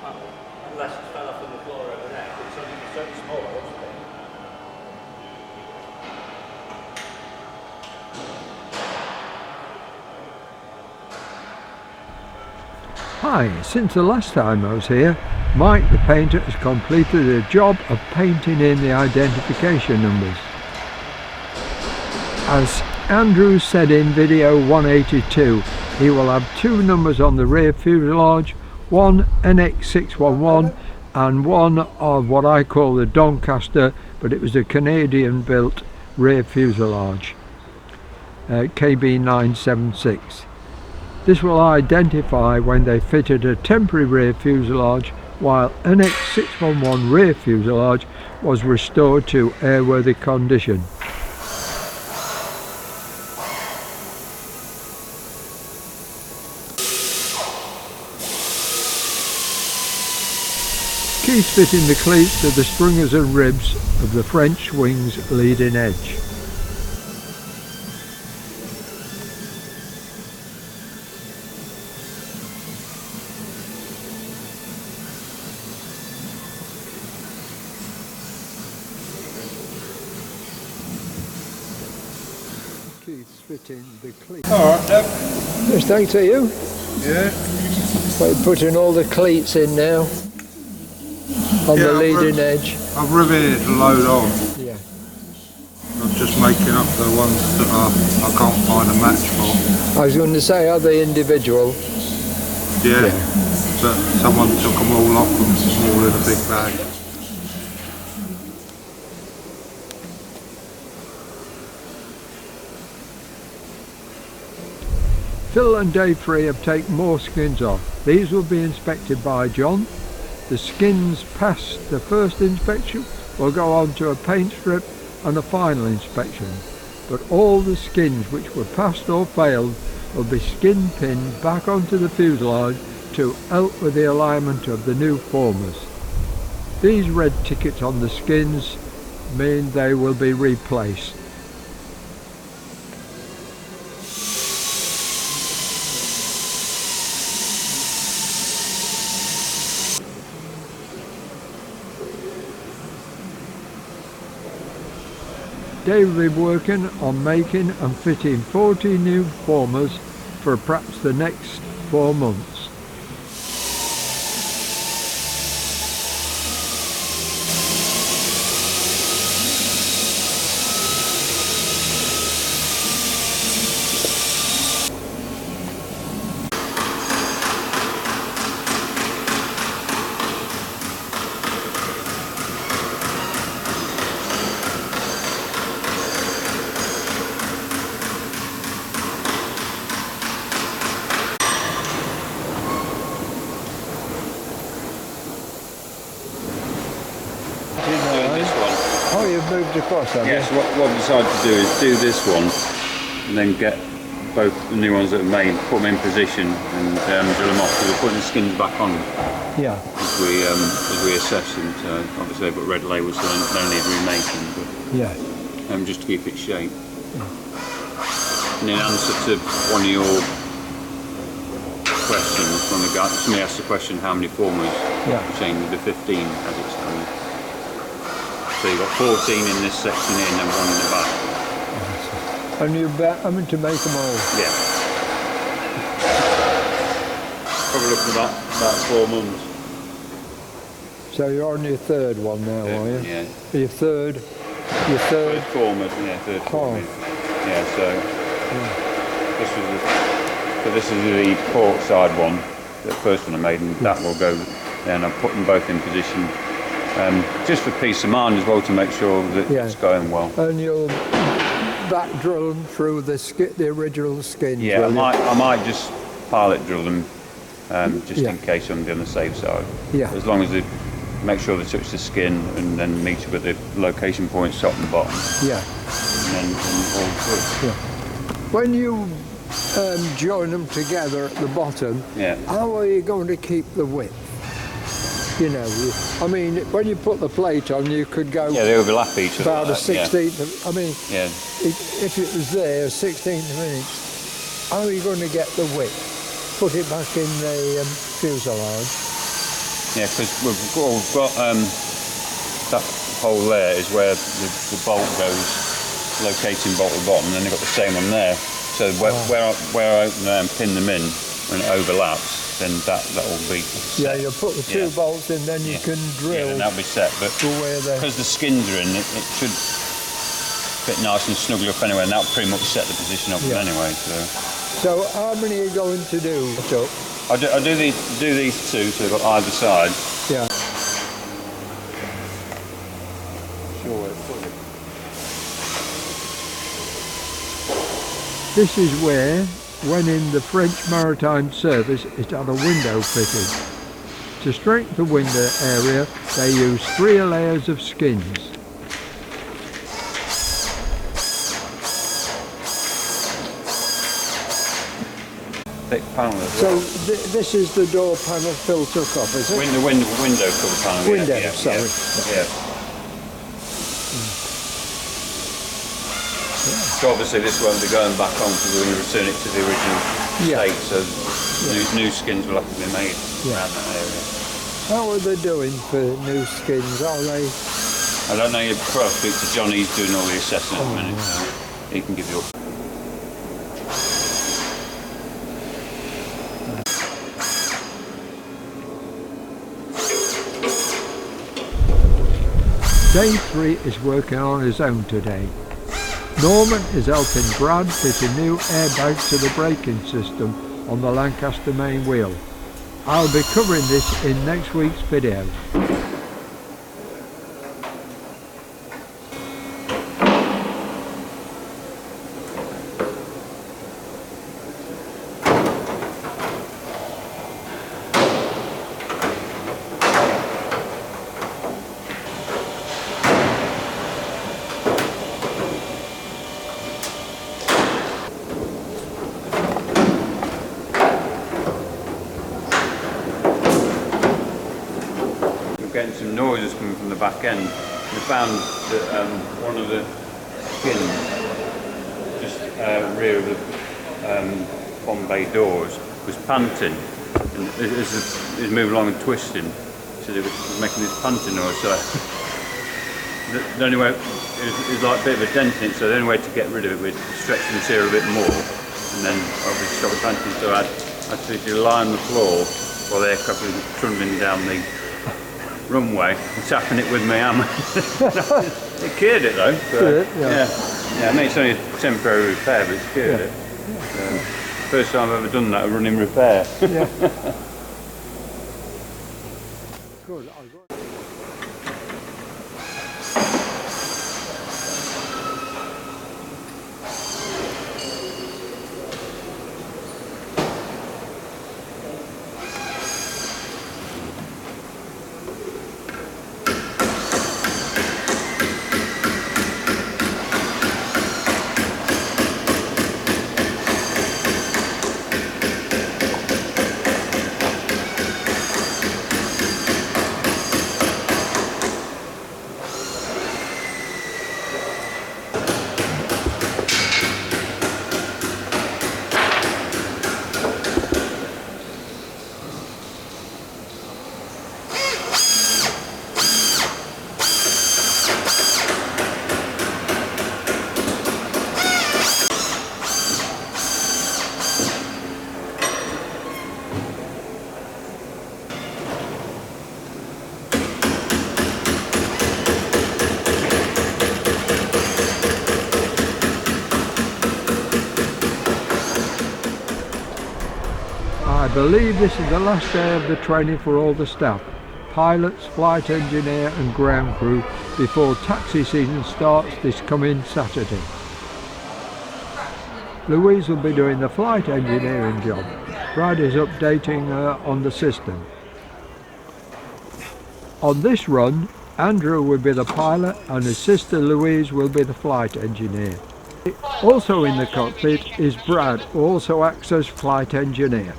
Unless it fell off on the floor over there. It's only small, wasn't it? Hi, since the last time I was here, Mike the painter has completed a job of painting in the identification numbers. As Andrew said in video 182, he will have two numbers on the rear fuselage, one NX611 and one of what I call the Lancaster, but it was a Canadian built rear fuselage, KB976. This will identify when they fitted a temporary rear fuselage, while NX611 rear fuselage was restored to airworthy condition. Keith fitting the cleats to the stringers and ribs of the French wing's leading edge. Keith's fitting the cleats. Alright, Deb. Yes, thanks to you. Yeah. We're putting all the cleats in now. On the leading edge. I've riveted it to load on. Yeah. I'm just making up the ones that I can't find a match for. I was going to say, are they individual? Yeah. But someone took them all off and put them all in a big bag. Phil and Dave Free have taken more skins off. These will be inspected by John. The skins past the first inspection will go on to a paint strip and a final inspection, but all the skins which were passed or failed will be skin pinned back onto the fuselage to help with the alignment of the new formers. These red tickets on the skins mean they will be replaced. Dave will be working on making and fitting 40 new formers for perhaps the next 4 months. Oh, you've moved across, have you? Yeah, so what we decided to do is do this one and then get both the new ones that are made, put them in position and drill them off, because we're putting the skins back on Yeah. as we assess them. So obviously they've got red labels, so they don't need remaking, but Yeah. just to keep it shape. And in answer to one of your questions, when somebody asked the question how many formers, Yeah. we're saying the 15 as it stands. So you've got 14 in this section here and then one in the back. And you're having to make them all? Yeah. Probably looking at about 4 months. So you're on your third one now, are you? Yeah. Your third? Third former, yeah, third former. Yeah, so this is the port side one, the first one I made, and that will go, and I've put them both in position. Just for peace of mind as well, to make sure that it's going well. And you'll back drill them through the original skins? Yeah, I might just pilot drill them just in case I'm on the safe side. Yeah. As long as they make sure they touch the skin and then meet up at the location points top and bottom. Yeah. And then all good. Yeah. When you join them together at the bottom, how are you going to keep the width? You know, I mean, when you put the plate on, you could go they overlap each other. About a 16th of, I mean, if it was there, 16th of an inch, how are you going to get the width? Put it back in the fuselage. Yeah, because we've got that hole there is where the bolt goes, locating bolt at the bottom, and then they've got the same one there. So where I open there and pin them in, when it overlaps, then that will be set. Yeah, you'll put the two bolts in, then you can drill. Yeah, then that'll be set. But because the skins are in, it should fit nice and snugly up anyway, and that'll pretty much set the position of them anyway. So how many are you going to do? I do these two, so they've got either side. Yeah. This is where, when in the French maritime service, it had a window fitted. To strengthen the window area, they use 3 layers of skins. Thick panel as well. So this is the door panel Phil took off, is it? The window cover panel. Window, sorry. Yeah. So obviously this won't be going back on because we're going to return it to the original state, so new skins will have to be made around that area. How are they doing for new skins? Are they? I don't know, you'd probably speak to John, he's doing all the assessing at the minute, so he can give you up. Dave 3 is working on his own today. Norman is helping Brad fit a new airbag to the braking system on the Lancaster main wheel. I'll be covering this in next week's video. Getting some noises coming from the back end. We found that one of the skins just rear of the Bombay doors was panting, and it was moving along and twisting, so it was making this panting noise. So the only way it was like a bit of a dent in it, so the only way to get rid of it was to stretch the material a bit more, and then obviously stop the panting. So I had to literally lie on the floor while the aircraft was trundling down the runway and tapping it with my hammer. It cured it though. So, yeah. I mean it's only a temporary repair, but it's cured it. First time I've ever done that, a running repair. Good. I believe this is the last day of the training for all the staff, pilots, flight engineer and ground crew, before taxi season starts this coming Saturday. Louise will be doing the flight engineering job. Brad is updating her on the system. On this run, Andrew will be the pilot and his sister Louise will be the flight engineer. Also in the cockpit is Brad, who also acts as flight engineer.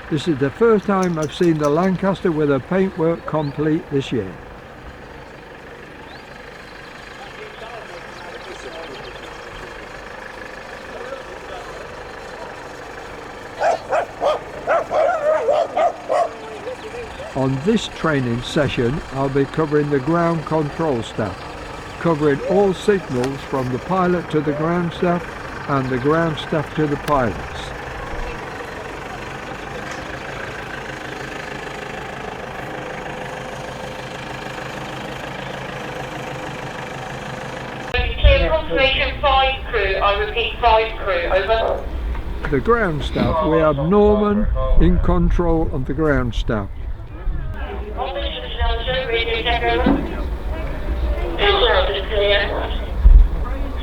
This is the first time I've seen the Lancaster with her paintwork complete this year. On this training session I'll be covering the ground control staff, covering all signals from the pilot to the ground staff and the ground staff to the pilots. Clear confirmation 5 crew, I repeat 5 crew, over. The ground staff, we have Norman in control of the ground staff. Radio check over. It's clear.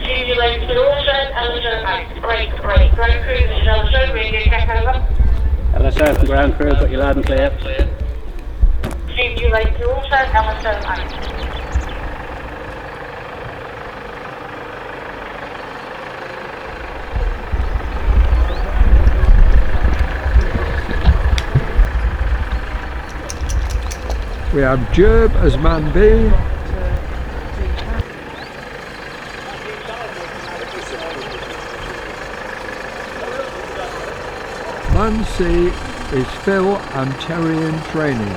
Simulate to all set, LSO out. Great. Ground crew, this is LSO, radio check over. LSO, ground crew, got you loud and clear. Simulate to all set, LSO out. We have Jerb as man B. Man C is Phil and Terry in training.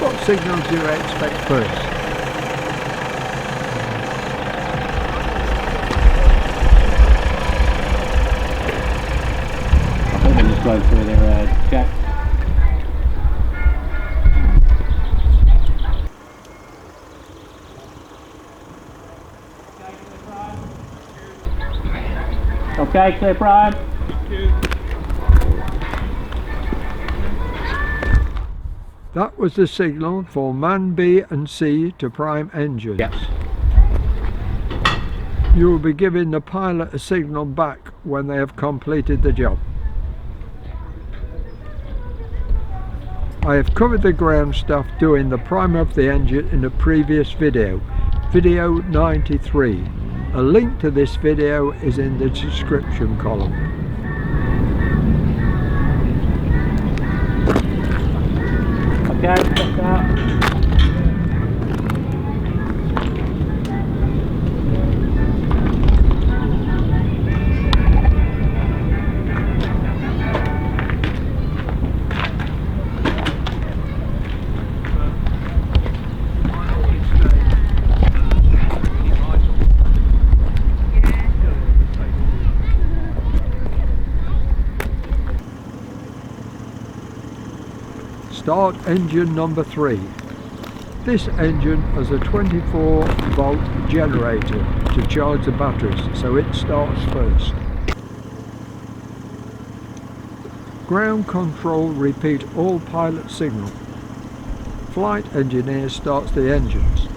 What signals do you expect first? Going through their check. Okay, clear prime. That was the signal for man B and C to prime engines. Yes. You will be giving the pilot a signal back when they have completed the job. I have covered the ground staff doing the prime of the engine in a previous video, video 93. A link to this video is in the description column. Okay, stop that. Start engine number 3. This engine has a 24 volt generator to charge the batteries, so it starts first. Ground control repeat all pilot signal. Flight engineer starts the engines.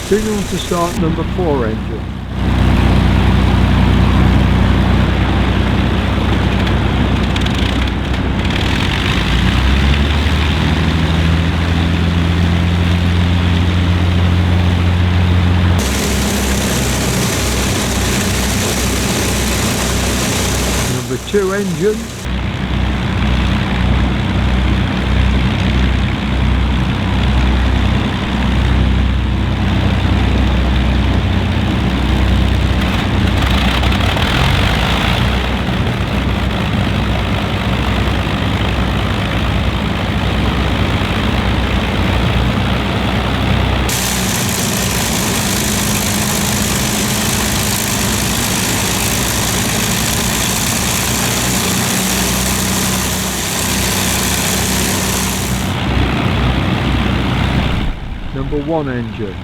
Signal to start number 4 engine. Number 2 engine. Number 1 engine.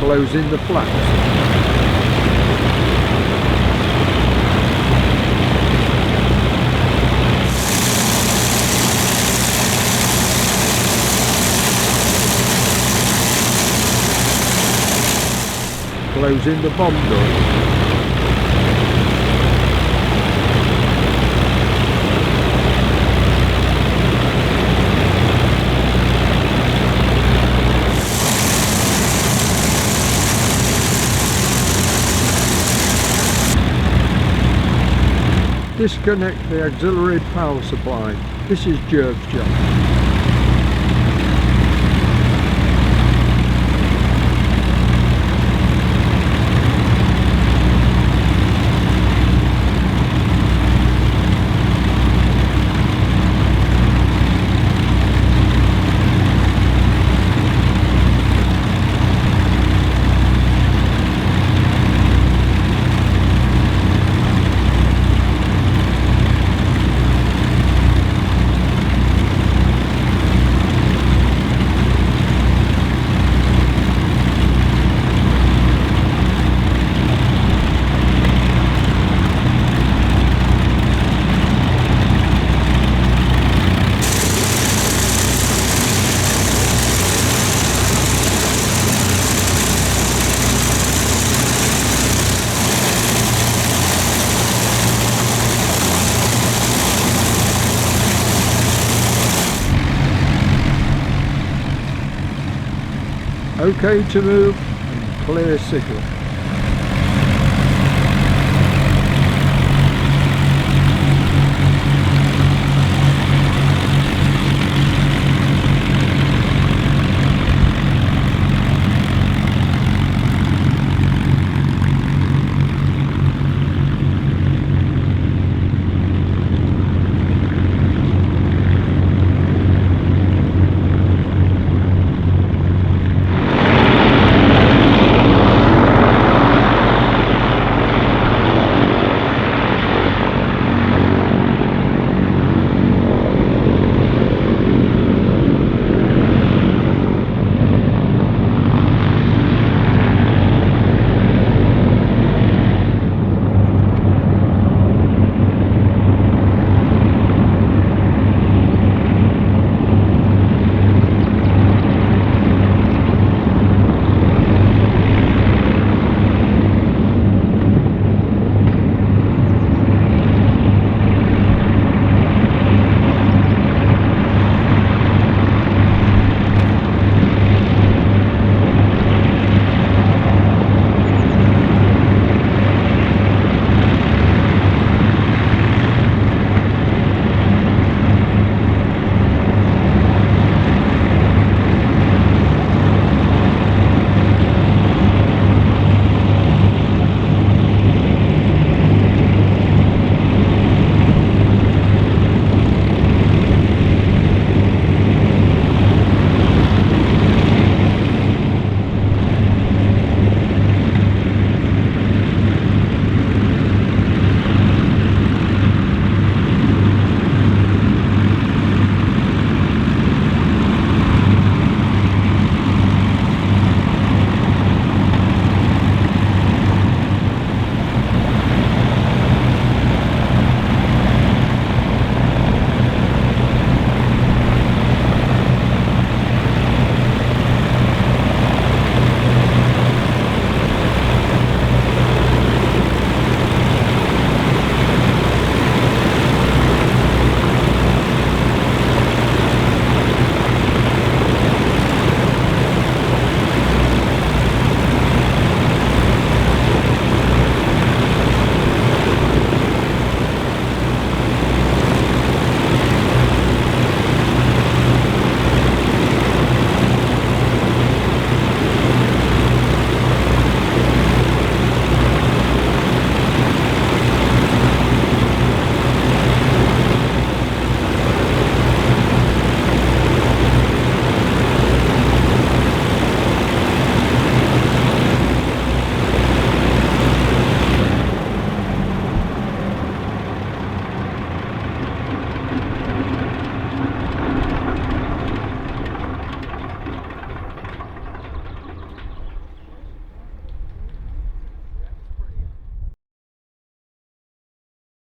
closing the flaps. Closing the bomb door. Disconnect the auxiliary power supply. This is Jerv's job. Okay to move and clear signal.